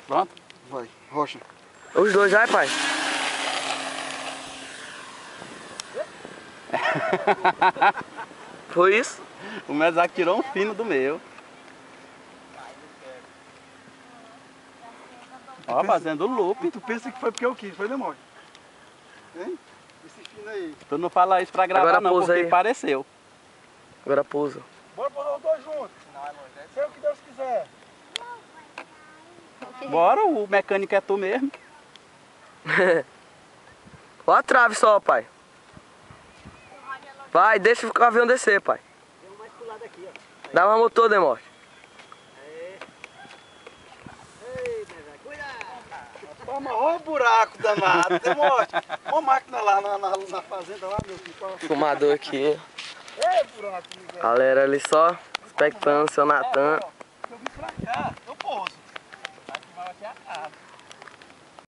Pronto? Vai, rocha. Os dois vai, pai. Foi isso? O Mesaque tirou um fino do meu. Ó, fazendo loop. Tu pensa que foi porque eu quis, foi, né, Morte? Hein? Esse fino aí. Tu não fala isso pra gravar Agora não, pousa porque aí. pareceu. Agora pousa. Bora pôr os dois juntos. Seja o que Deus quiser. Bora, o mecânico é tu mesmo. Ó a trave só, pai. Vai, deixa o avião descer, pai. Dá uma motor, Demorte. Amarrou o buraco danado, tem uma máquina lá na fazenda lá, meu filho. Fumador aqui. Ei, buraco, Miguel. Galera ali só, expectando seu Natan. Eu vim pra cá, eu posso. Aqui vai bater a casa.